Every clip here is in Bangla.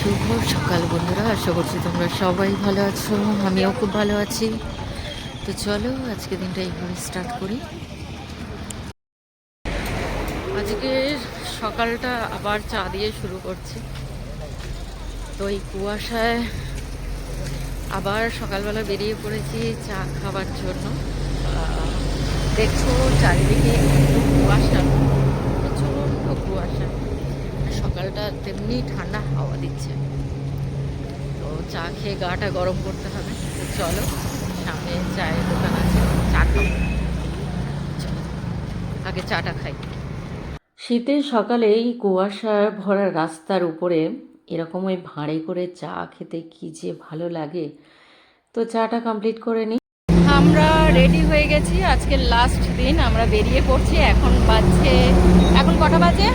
শুভ সকাল বন্ধুরা, আশা করছি তোমরা সবাই ভালো আছো। আমিও খুব ভালো আছি। তো চলো আজকে দিনটা এইভাবে স্টার্ট করি। আজকের সকালটা আবার চা দিয়ে শুরু করছি। তো এই কুয়াশায় আবার সকালবেলা বেরিয়ে পড়েছি চা খাবার জন্য। দেখছো চারিদিকে একটু কুয়াশা, প্রচণ্ড কুয়াশা। সকালটা তেমনি ঠান্ডা হাওয়া দিচ্ছে। তো চা খেয়ে গাটা গরম করতে হবে। তো চলো, সামনে চায়ের দোকান আছে, চা খাবো। চলো আগে চাটা খাই। শীতের সকালে এই কুয়াশা ভরা রাস্তার উপরে এরকম ওই ভাঁড়ে করে চা খেতে কি যে ভালো লাগে। তো চাটা কমপ্লিট করে নিই। আমরা রেডি হয়ে গেছি, আজকের লাস্ট দিন। আমরা বেরিয়ে পড়ছি। এখন কটা বাজে?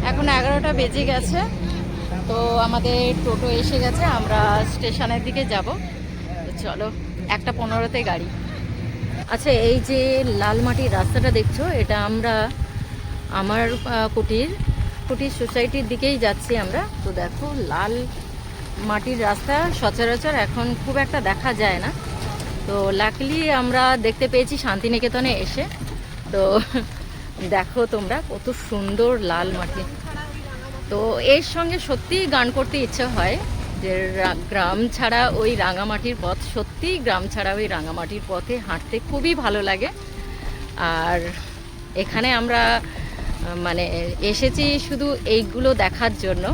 এখন 11টা বেজে গেছে। তো আমাদের টোটো এসে গেছে, আমরা স্টেশনের দিকে যাব। তো চলো, 1:15-তে গাড়ি। আচ্ছা, এই যে লাল মাটির রাস্তাটা দেখছো, এটা আমার কুটির সোসাইটির দিকেই যাচ্ছি আমরা। তো দেখো, লাল মাটির রাস্তা সচরাচর এখন খুব একটা দেখা যায় না। তো লাকিলি আমরা দেখতে পেয়েছি শান্তিনিকেতনে এসে। তো দেখো তোমরা, কত সুন্দর লাল মাটি। তো এর সঙ্গে সত্যিই গান করতে ইচ্ছে হয় যে গ্রাম ছাড়া ওই রাঙামাটির পথ, সত্যিই গ্রাম ছাড়া ওই রাঙামাটির পথে হাঁটতে খুবই ভালো লাগে। আর এখানে আমরা মানে এসেছি শুধু এইগুলো দেখার জন্য।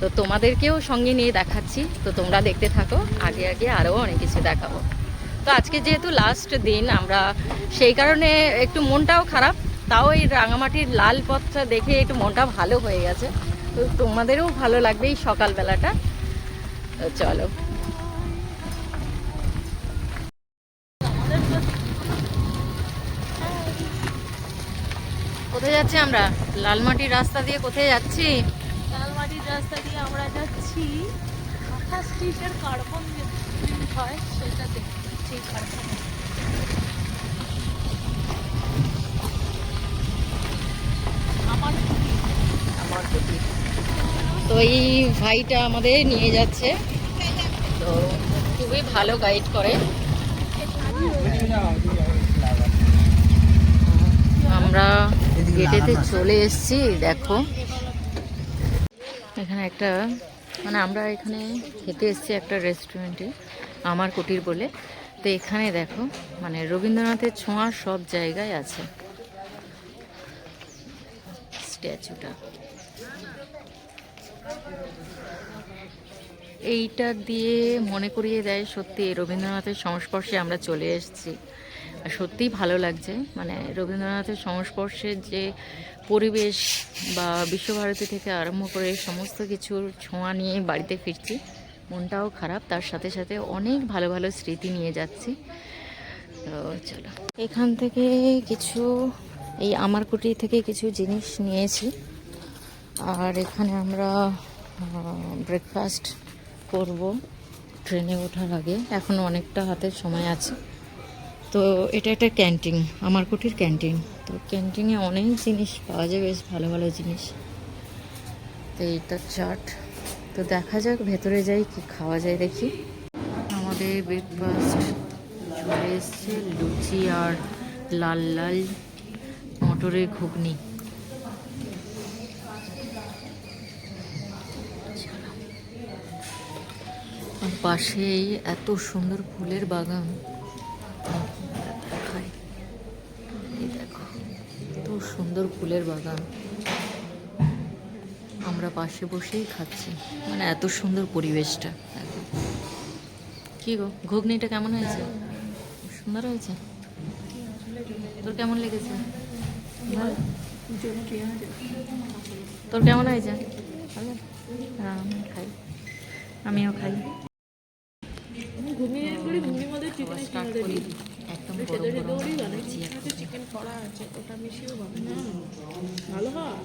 তো তোমাদেরকেও সঙ্গে নিয়ে দেখাচ্ছি। তো তোমরা দেখতে থাকো, আগে আগে আরও অনেক কিছু দেখাবো। তো আজকে যেহেতু লাস্ট দিন, আমরা সেই কারণে একটু মনটাও খারাপ। তাও এই রাঙামাটির লাল পথটা দেখে একটু মনটা ভালো হয়ে গেছে। তো তোমাদেরও ভালো লাগবে এই সকালবেলাটা। তো চলো, কোথায় যাচ্ছি আমরা? লালমাটির রাস্তা দিয়ে কোথায় যাচ্ছি? লালমাটির রাস্তা দিয়ে আমরা যাচ্ছি আঠা স্ট্রিটের কার্বন যে প্রিন্ট হয় সেটা দেখতে, সেই কারখানা। আমার আমার প্রতি। তো এই ভাইটা আমাদের নিয়ে যাচ্ছে। তো খুবই ভালো গাইড করে। আমরা গেটেতে চলে এসেছি। দেখো এখানে একটা আমরা এখানে খেতে এসেছি একটা রেস্টুরেন্টে, আমার কুটির বলে। তো এখানে দেখো রবীন্দ্রনাথের ছোঁয়া সব জায়গায় আছে। স্ট্যাচুটা এইটা দিয়ে মনে করিয়ে দেয় সত্যি রবীন্দ্রনাথের সংস্পর্শে আমরা চলে এসেছি। আর সত্যিই ভালো লাগছে, রবীন্দ্রনাথের সংস্পর্শের যে পরিবেশ বা বিশ্বভারতী থেকে আরম্ভ করে সমস্ত কিছুর ছোঁয়া নিয়ে বাড়িতে ফিরছি। মনটাও খারাপ, তার সাথে সাথে অনেক ভালো ভালো স্মৃতি নিয়ে যাচ্ছি। তো চলো, এখান থেকে কিছু এই আমার কুটির থেকে কিছু জিনিস নিয়েছি। আর এখানে আমরা ব্রেকফাস্ট করব ট্রেনে ওঠার আগে। এখনও অনেকটা হাতের সময় আছে। তো এটা একটা ক্যান্টিন, আমার কুটির ক্যান্টিন। তো ক্যান্টিনে অনেক জিনিস পাওয়া যায়, বেশ ভালো ভালো জিনিস। তো এইটা চাট। তো দেখা যাক, ভেতরে যাই কি খাওয়া যায় দেখি। আমাদের ব্রেকফাস্ট চলে এসছে, লুচি আর লাল লাল মটরের ঘুগনি। আর পাশেই এত সুন্দর ফুলের বাগান। দেখায়, এই দেখো এত সুন্দর ফুলের বাগান। আমরা পাশে বসেই খাচ্ছি, এত সুন্দর পরিবেশটা। দেখো কি গো, ঘুগনিটা কেমন হয়েছে? সুন্দর হয়েছে? তোর কেমন লেগেছে? ভালো? তোর কেমন হয়েছে? ভালো? হ্যাঁ, আমি খাই, আমিও খাই। ঘুগনির মধ্যে চিকেন স্টার্ট করি। একদম গরম গরম লুচি। চিকেন করা আছে, ওটা মিশিয়েও ভালো হয়।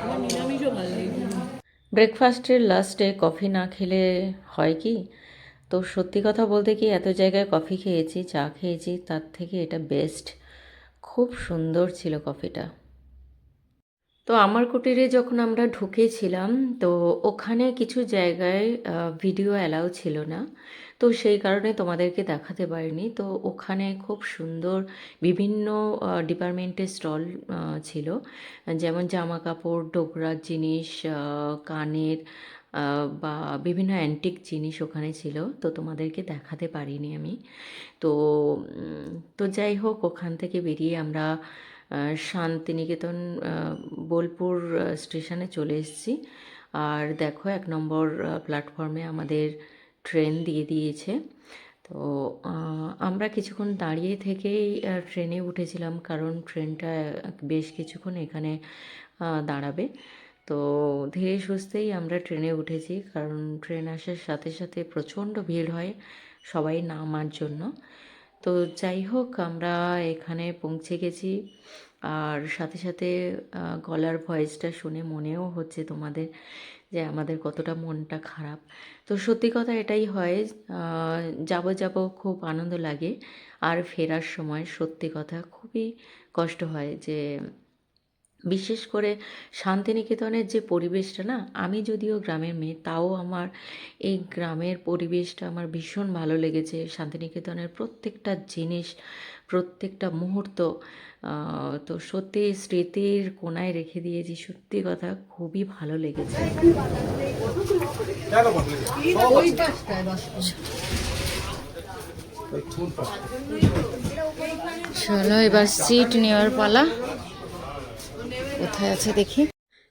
আমার নিরামিষও ভালো লাগে। ব্রেকফাস্টের লাস্টে কফি না খেলে হয় কি? তো সত্যি কথা বলতে কি, এত জায়গায় কফি খেয়েছি, চা খেয়েছি, তার থেকে এটা বেস্ট। খুব সুন্দর ছিল কফিটা। তো আমার কুটিরে যখন আমরা ঢুকেছিলাম, তো ওখানে কিছু জায়গায় ভিডিও অ্যালাউ ছিল না, তো সেই কারণে তোমাদেরকে দেখাতে পারিনি। তো ওখানে খুব সুন্দর বিভিন্ন ডিপার্টমেন্টের স্টল ছিল, যেমন জামা কাপড়, ডোকরার জিনিস, কানের বা বিভিন্ন অ্যান্টিক জিনিস ওখানে ছিল, তো তোমাদেরকে দেখাতে পারিনি আমি। তো তো যাই হোক, ওখান থেকে বেরিয়ে আমরা শান্তিনিকেতন বোলপুর স্টেশনে চলে এসেছি। আর দেখো 1 নম্বর প্ল্যাটফর্মে আমাদের ট্রেন দিয়ে দিয়েছে। তো আমরা কিছুক্ষণ দাঁড়িয়ে থেকেই ট্রেনে উঠেছিলাম, কারণ ট্রেনটা বেশ কিছুক্ষণ এখানে দাঁড়াবে। তো ধীরে সুস্থেই আমরা ট্রেনে উঠেছি, কারণ ট্রেন আসার সাথে সাথে প্রচণ্ড ভিড় হয় সবাই নামার জন্য। তো যাই হোক, আমরা এখানে পৌঁছে গেছি। আর সাথে সাথে গলার ভয়েসটা শুনে মনেও হচ্ছে তোমাদের যে আমাদের কতটা মনটা খারাপ। তো সত্যি কথা এটাই হয়, যাব যাব খুব আনন্দ লাগে, আর ফেরার সময় সত্যি কথা খুবই কষ্ট হয়। যে বিশেষ করে শান্তিনিকেতনের যে পরিবেশটা না, আমি যদিও গ্রামের মেয়ে, তাও আমার এই গ্রামের পরিবেশটা আমার ভীষণ ভালো লেগেছে। শান্তিনিকেতনের প্রত্যেকটা জিনিস, প্রত্যেকটা মুহূর্ত তো সত্যি স্মৃতির কোণায় রেখে দিয়েছি। সত্যি কথা খুবই ভালো লেগেছে। চলো এবার সিট নেওয়ার পালা। কোথায় আছে দেখি।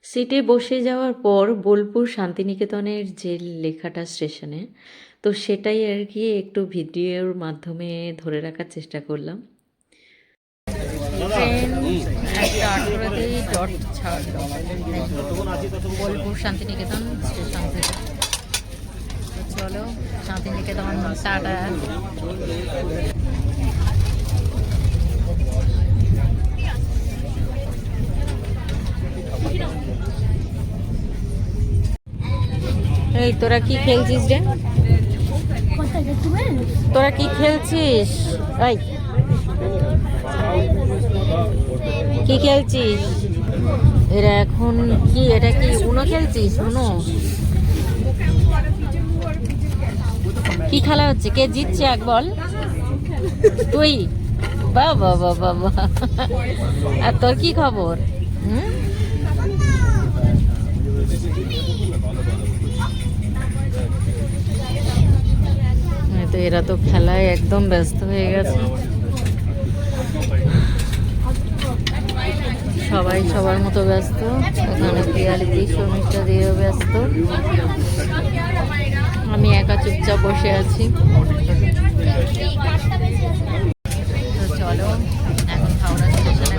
সিটে বসে যাওয়ার পর বোলপুর শান্তিনিকেতনের যে লেখাটা স্টেশনে, তো সেটাই আর কি একটু ভিডিওর মাধ্যমে ধরে রাখার চেষ্টা করলাম। ট্রেন 1:18-তেই ডট ছাড়লো বোলপুর শান্তিনিকেতন স্টেশন থেকে। তো চলো শান্তিনিকেতন টাটা। এই তোরা কি খেলছিস রে? তোরা কি খেলছিস? এই কি খেলছিস? এরা এখন কি, এটা কি উনো খেলছিস? উনো কি খেলা হচ্ছে? কে জিতছে এক বল? তুই? বাবা বাবা বাবা। আর তোর কি খবর? তো এরা তো খেলায় একদম ব্যস্ত হয়ে গেছে, সবাই সবার মতো ব্যস্ত। এখানে পিয়ালিদি শর্মিষ্ঠা দিয়েও ব্যস্ত, আমি একা চুপচাপ বসে আছি। তো চলো এখন হাওড়া স্টেশনে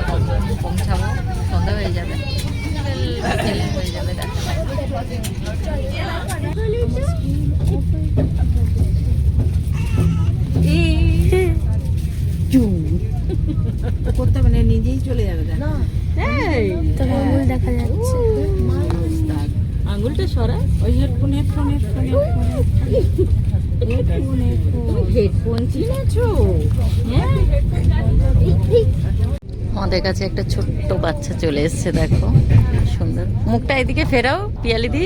পৌঁছাবো, সন্ধ্যা হয়ে যাবে, হয়ে যাবে দেখা। করতে মানে নিজেই চলে যাবে না। তবে আঙুল দেখা যাচ্ছে। আঙুলটা সরা। ওই হেডফোন চিনেছো? আমাদের কাছে একটা ছোট্ট বাচ্চা চলে এসছে, দেখো সুন্দর। মুখটা এদিকে ফেরাও পিয়ালিদি।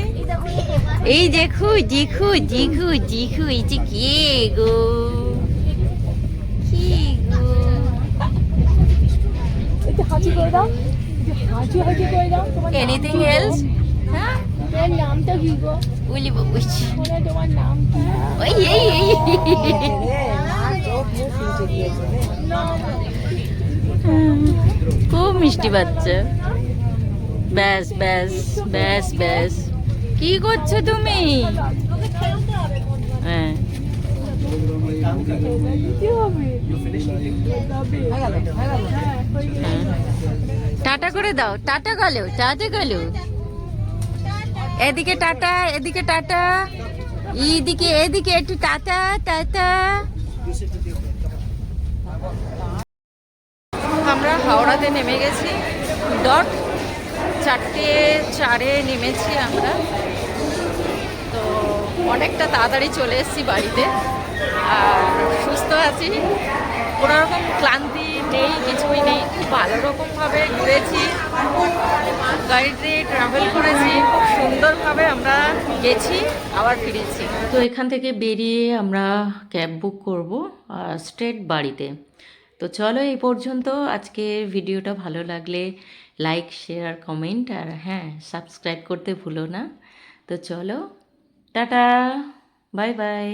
এই দেখো, জিখু জিখু জিখু, এই যে কে গো? কি গো? হাঁচি করে দাও, হাঁচি করে দাও। Anything else? হ্যাঁ, তোমার নামটা কি গো? উলি বাবুচি। তোমার নাম কি? ওই এই খুব মিষ্টি বাচ্চা। ব্যাস ব্যাস ব্যাস ব্যাস, কি করছো তুমি? হ্যাঁ, টাটা করে দাও, টাটা গেলো, টাটা গেলো। এদিকে টাটা, এদিকে টাটা, এইদিকে এদিকে একটু টাটা টাটা। আমরা হাওড়াতে নেমে গেছি, ডট 4:04-এ নেমেছি আমরা। তো অনেকটা তাড়াতাড়ি চলে এসেছি বাড়িতে, আর সুস্থ আছি, কোনোরকম ক্লান্তি নেই, কিছুই নেই। ভালো রকমভাবে ঘুরেছি, গাড়িতে ট্রাভেল করেছি, খুব সুন্দরভাবে আমরা গেছি আবার ফিরেছি। তো এখান থেকে বেরিয়ে আমরা ক্যাব বুক করব স্ট্রেট বাড়িতে। তো চলো এই পর্যন্ত। আজকের ভিডিওটা ভালো লাগলে লাইক, শেয়ার, কমেন্ট আর হ্যাঁ সাবস্ক্রাইব করতে ভুলো না। তো চলো, টাটা, বাই বাই।